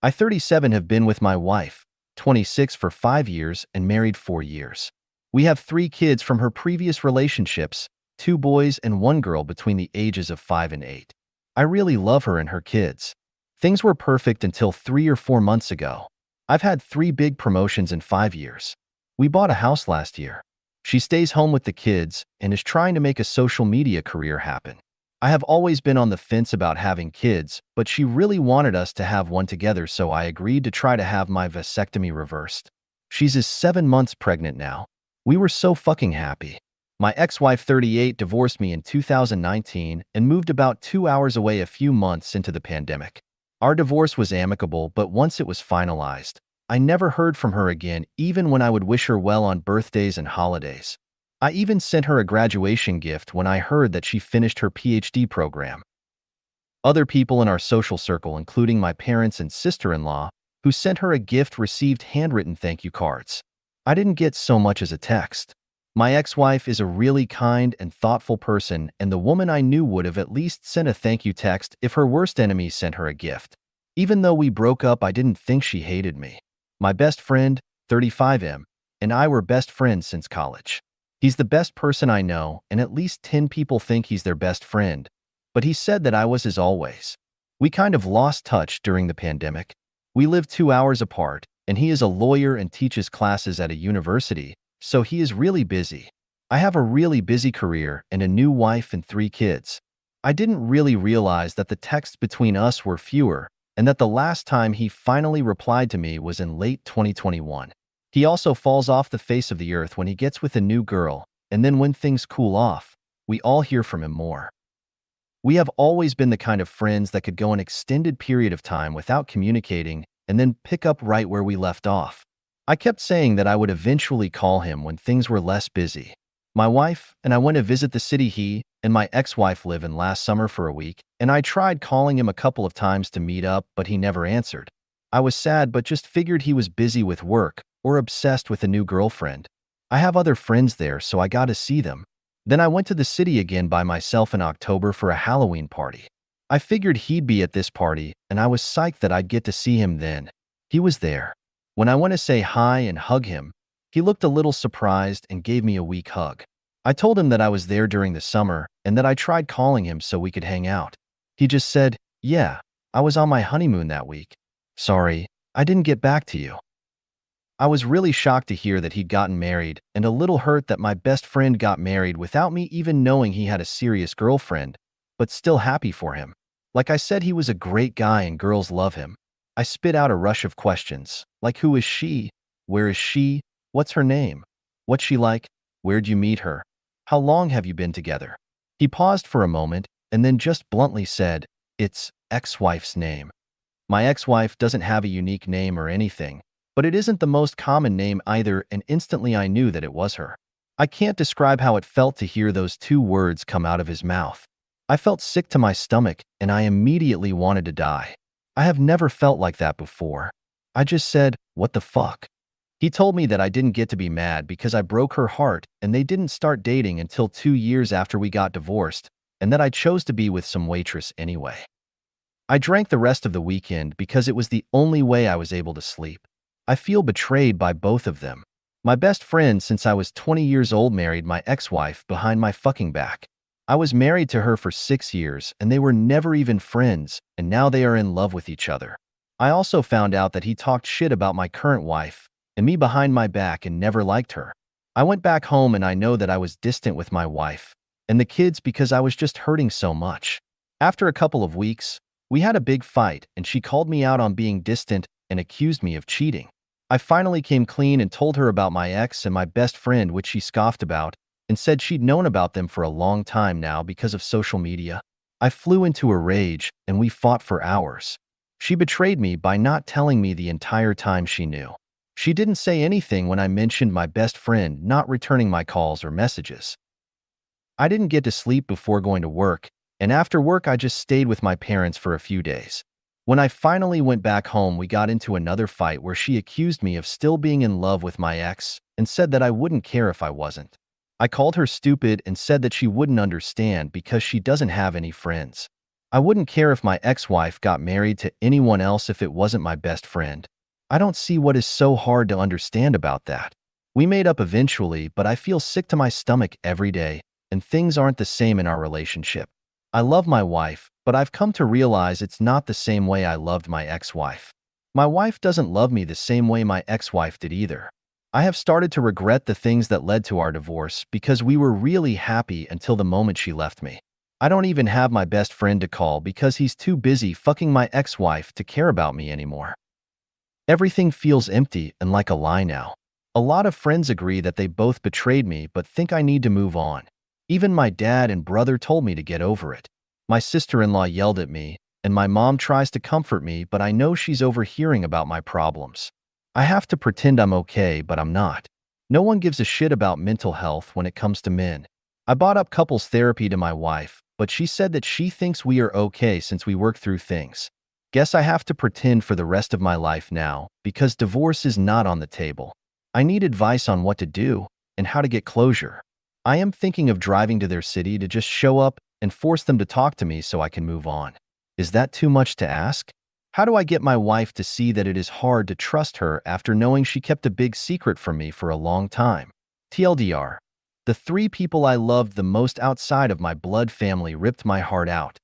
I 37 have been with my wife, 26 for 5 years and married 4 years. We have 3 kids from her previous relationships, 2 boys and 1 girl between the ages of 5 and 8. I really love her and her kids. Things were perfect until 3 or 4 months ago. I've had 3 big promotions in 5 years. We bought a house last year. She stays home with the kids and is trying to make a social media career happen. I have always been on the fence about having kids, but she really wanted us to have one together, so I agreed to try to have my vasectomy reversed. She's 7 months pregnant now. We were so fucking happy. My ex-wife, 38, divorced me in 2019 and moved about 2 hours away a few months into the pandemic. Our divorce was amicable, but once it was finalized, I never heard from her again, even when I would wish her well on birthdays and holidays. I even sent her a graduation gift when I heard that she finished her PhD program. Other people in our social circle, including my parents and sister-in-law, who sent her a gift, received handwritten thank you cards. I didn't get so much as a text. My ex-wife is a really kind and thoughtful person, and the woman I knew would have at least sent a thank you text if her worst enemy sent her a gift. Even though we broke up, I didn't think she hated me. My best friend, 35M, and I were best friends since college. He's the best person I know, and at least 10 people think he's their best friend, but he said that I was his always. We kind of lost touch during the pandemic. We live 2 hours apart, and he is a lawyer and teaches classes at a university, so he is really busy. I have a really busy career and a new wife and 3 kids. I didn't really realize that the texts between us were fewer, and that the last time he finally replied to me was in late 2021. He also falls off the face of the earth when he gets with a new girl, and then when things cool off, we all hear from him more. We have always been the kind of friends that could go an extended period of time without communicating and then pick up right where we left off. I kept saying that I would eventually call him when things were less busy. My wife and I went to visit the city he and my ex-wife live in last summer for a week, and I tried calling him a couple of times to meet up, but he never answered. I was sad, but just figured he was busy with work or obsessed with a new girlfriend. I have other friends there, so I got to see them. Then I went to the city again by myself in October for a Halloween party. I figured he'd be at this party, and I was psyched that I'd get to see him then. He was there. When I went to say hi and hug him, he looked a little surprised and gave me a weak hug. I told him that I was there during the summer and that I tried calling him so we could hang out. He just said, "Yeah, I was on my honeymoon that week. Sorry, I didn't get back to you." I was really shocked to hear that he'd gotten married and a little hurt that my best friend got married without me even knowing he had a serious girlfriend, but still happy for him. Like I said, he was a great guy and girls love him. I spit out a rush of questions, like who is she? Where is she? What's her name? What's she like? Where'd you meet her? How long have you been together? He paused for a moment and then just bluntly said, "It's ex-wife's name." My ex-wife doesn't have a unique name or anything, but it isn't the most common name either, and instantly I knew that it was her. I can't describe how it felt to hear those 2 words come out of his mouth. I felt sick to my stomach, and I immediately wanted to die. I have never felt like that before. I just said, "What the fuck?" He told me that I didn't get to be mad because I broke her heart and they didn't start dating until 2 years after we got divorced, and that I chose to be with some waitress anyway. I drank the rest of the weekend because it was the only way I was able to sleep. I feel betrayed by both of them. My best friend since I was 20 years old married my ex-wife behind my fucking back. I was married to her for 6 years and they were never even friends, and now they are in love with each other. I also found out that he talked shit about my current wife and me behind my back and never liked her. I went back home and I know that I was distant with my wife and the kids because I was just hurting so much. After a couple of weeks, we had a big fight and she called me out on being distant and accused me of cheating. I finally came clean and told her about my ex and my best friend, which she scoffed about and said she'd known about them for a long time now because of social media. I flew into a rage and we fought for hours. She betrayed me by not telling me the entire time she knew. She didn't say anything when I mentioned my best friend not returning my calls or messages. I didn't get to sleep before going to work, and after work I just stayed with my parents for a few days. When I finally went back home, we got into another fight where she accused me of still being in love with my ex and said that I wouldn't care if I wasn't. I called her stupid and said that she wouldn't understand because she doesn't have any friends. I wouldn't care if my ex-wife got married to anyone else if it wasn't my best friend. I don't see what is so hard to understand about that. We made up eventually, but I feel sick to my stomach every day, and things aren't the same in our relationship. I love my wife, but I've come to realize it's not the same way I loved my ex-wife. My wife doesn't love me the same way my ex-wife did either. I have started to regret the things that led to our divorce because we were really happy until the moment she left me. I don't even have my best friend to call because he's too busy fucking my ex-wife to care about me anymore. Everything feels empty and like a lie now. A lot of friends agree that they both betrayed me but think I need to move on. Even my dad and brother told me to get over it. My sister-in-law yelled at me, and my mom tries to comfort me, but I know she's overhearing about my problems. I have to pretend I'm okay, but I'm not. No one gives a shit about mental health when it comes to men. I brought up couples therapy to my wife, but she said that she thinks we are okay since we work through things. Guess I have to pretend for the rest of my life now, because divorce is not on the table. I need advice on what to do and how to get closure. I am thinking of driving to their city to just show up and force them to talk to me so I can move on. Is that too much to ask? How do I get my wife to see that it is hard to trust her after knowing she kept a big secret from me for a long time? TLDR. The three people I loved the most outside of my blood family ripped my heart out.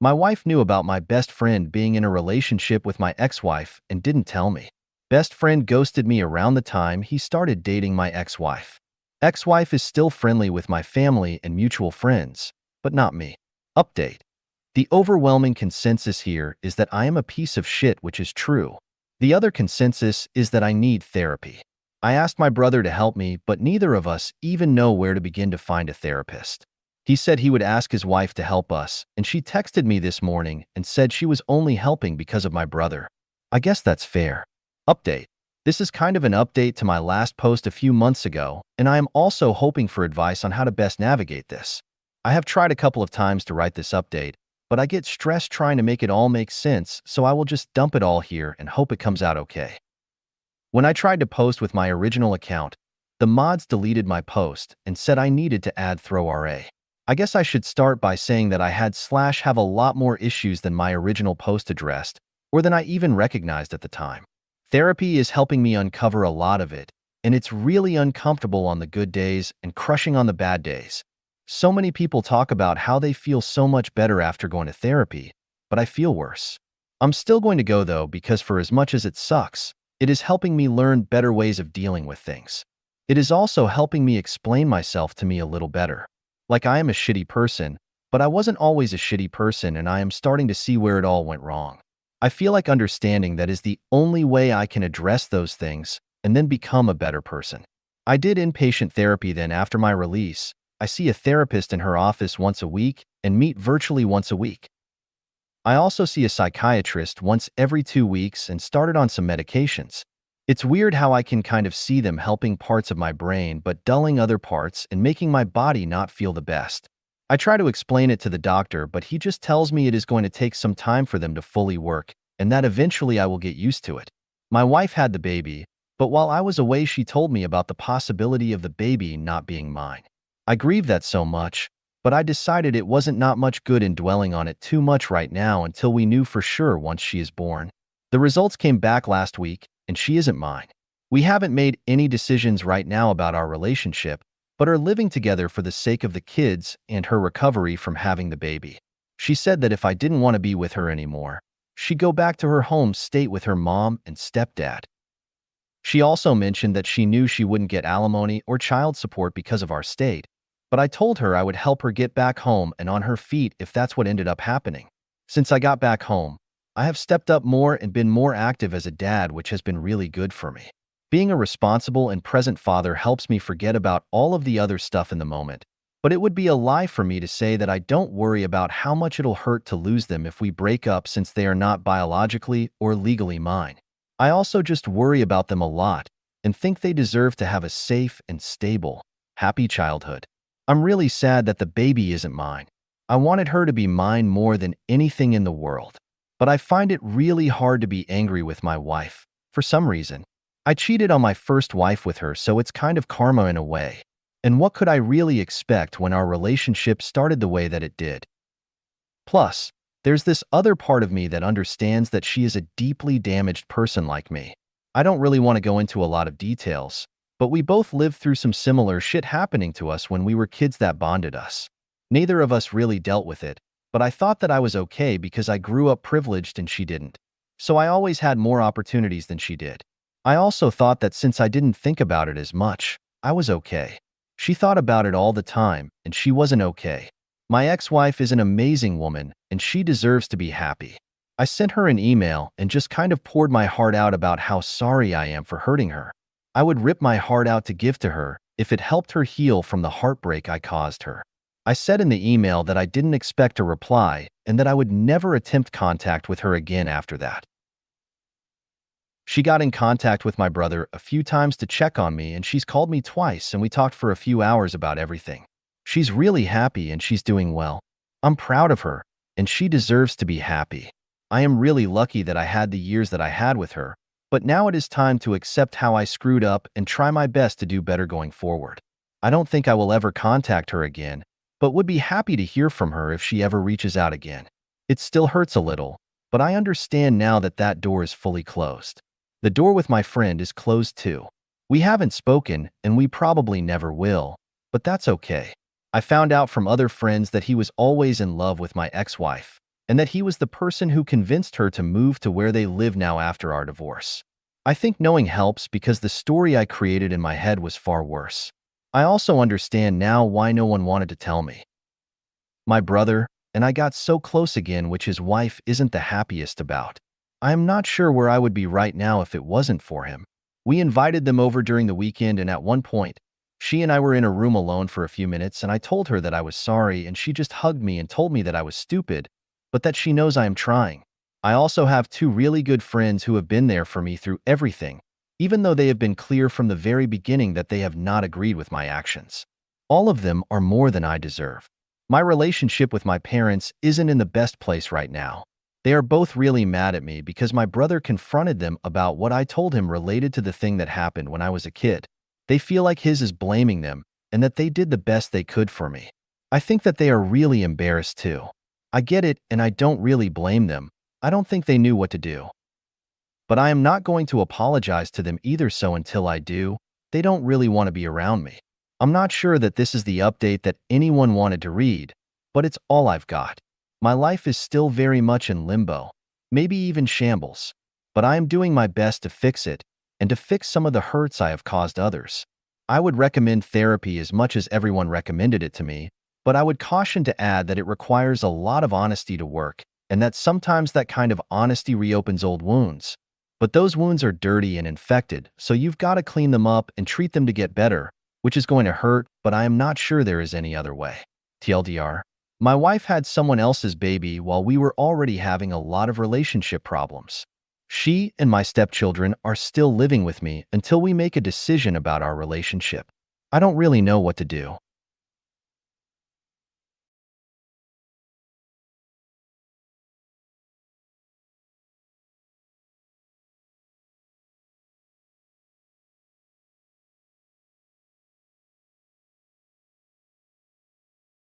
My wife knew about my best friend being in a relationship with my ex-wife and didn't tell me. Best friend ghosted me around the time he started dating my ex-wife. Ex-wife is still friendly with my family and mutual friends, but not me. Update. The overwhelming consensus here is that I am a piece of shit, which is true. The other consensus is that I need therapy. I asked my brother to help me, but neither of us even know where to begin to find a therapist. He said he would ask his wife to help us, and she texted me this morning and said she was only helping because of my brother. I guess that's fair. Update. This is kind of an update to my last post a few months ago, and I am also hoping for advice on how to best navigate this. I have tried a couple of times to write this update, but I get stressed trying to make it all make sense, so I will just dump it all here and hope it comes out okay. When I tried to post with my original account, the mods deleted my post and said I needed to add throw-RA. I guess I should start by saying that I have a lot more issues than my original post addressed, or than I even recognized at the time. Therapy is helping me uncover a lot of it, and it's really uncomfortable on the good days and crushing on the bad days. So many people talk about how they feel so much better after going to therapy, but I feel worse. I'm still going to go though, because for as much as it sucks, it is helping me learn better ways of dealing with things. It is also helping me explain myself to me a little better. Like I am a shitty person, but I wasn't always a shitty person, and I am starting to see where it all went wrong. I feel like understanding that is the only way I can address those things and then become a better person. I did inpatient therapy then. After my release, I see a therapist in her office once a week and meet virtually once a week. I also see a psychiatrist once every 2 weeks and started on some medications. It's weird how I can kind of see them helping parts of my brain but dulling other parts and making my body not feel the best. I try to explain it to the doctor, but he just tells me it is going to take some time for them to fully work and that eventually I will get used to it. My wife had the baby, but while I was away she told me about the possibility of the baby not being mine. I grieve that so much, but I decided it wasn't not much good in dwelling on it too much right now until we knew for sure once she is born. The results came back last week, and she isn't mine. We haven't made any decisions right now about our relationship, but are living together for the sake of the kids and her recovery from having the baby. She said that if I didn't want to be with her anymore, she'd go back to her home state with her mom and stepdad. She also mentioned that she knew she wouldn't get alimony or child support because of our state, but I told her I would help her get back home and on her feet if that's what ended up happening. Since I got back home, I have stepped up more and been more active as a dad, which has been really good for me. Being a responsible and present father helps me forget about all of the other stuff in the moment, but it would be a lie for me to say that I don't worry about how much it'll hurt to lose them if we break up, since they are not biologically or legally mine. I also just worry about them a lot and think they deserve to have a safe and stable, happy childhood. I'm really sad that the baby isn't mine. I wanted her to be mine more than anything in the world, but I find it really hard to be angry with my wife, for some reason. I cheated on my first wife with her, so it's kind of karma in a way. And what could I really expect when our relationship started the way that it did? Plus, there's this other part of me that understands that she is a deeply damaged person like me. I don't really want to go into a lot of details, but we both lived through some similar shit happening to us when we were kids that bonded us. Neither of us really dealt with it, but I thought that I was okay because I grew up privileged and she didn't. So I always had more opportunities than she did. I also thought that since I didn't think about it as much, I was okay. She thought about it all the time, and she wasn't okay. My ex-wife is an amazing woman, and she deserves to be happy. I sent her an email and just kind of poured my heart out about how sorry I am for hurting her. I would rip my heart out to give to her if it helped her heal from the heartbreak I caused her. I said in the email that I didn't expect a reply and that I would never attempt contact with her again after that. She got in contact with my brother a few times to check on me, and she's called me twice and we talked for a few hours about everything. She's really happy and she's doing well. I'm proud of her, and she deserves to be happy. I am really lucky that I had the years that I had with her, but now it is time to accept how I screwed up and try my best to do better going forward. I don't think I will ever contact her again, but would be happy to hear from her if she ever reaches out again. It still hurts a little, but I understand now that that door is fully closed. The door with my friend is closed too. We haven't spoken, and we probably never will, but that's okay. I found out from other friends that he was always in love with my ex-wife, and that he was the person who convinced her to move to where they live now after our divorce. I think knowing helps because the story I created in my head was far worse. I also understand now why no one wanted to tell me. My brother and I got so close again, which his wife isn't the happiest about. I am not sure where I would be right now if it wasn't for him. We invited them over during the weekend, and at one point, she and I were in a room alone for a few minutes, and I told her that I was sorry, and she just hugged me and told me that I was stupid, but that she knows I am trying. I also have two really good friends who have been there for me through everything, even though they have been clear from the very beginning that they have not agreed with my actions. All of them are more than I deserve. My relationship with my parents isn't in the best place right now. They are both really mad at me because my brother confronted them about what I told him related to the thing that happened when I was a kid. They feel like his is blaming them and that they did the best they could for me. I think that they are really embarrassed too. I get it, and I don't really blame them. I don't think they knew what to do. But I am not going to apologize to them either, so until I do, they don't really want to be around me. I'm not sure that this is the update that anyone wanted to read, but it's all I've got. My life is still very much in limbo, maybe even shambles, but I am doing my best to fix it and to fix some of the hurts I have caused others. I would recommend therapy as much as everyone recommended it to me, but I would caution to add that it requires a lot of honesty to work, and that sometimes that kind of honesty reopens old wounds. But those wounds are dirty and infected, so you've got to clean them up and treat them to get better, which is going to hurt, but I am not sure there is any other way. TLDR. My wife had someone else's baby while we were already having a lot of relationship problems. She and my stepchildren are still living with me until we make a decision about our relationship. I don't really know what to do.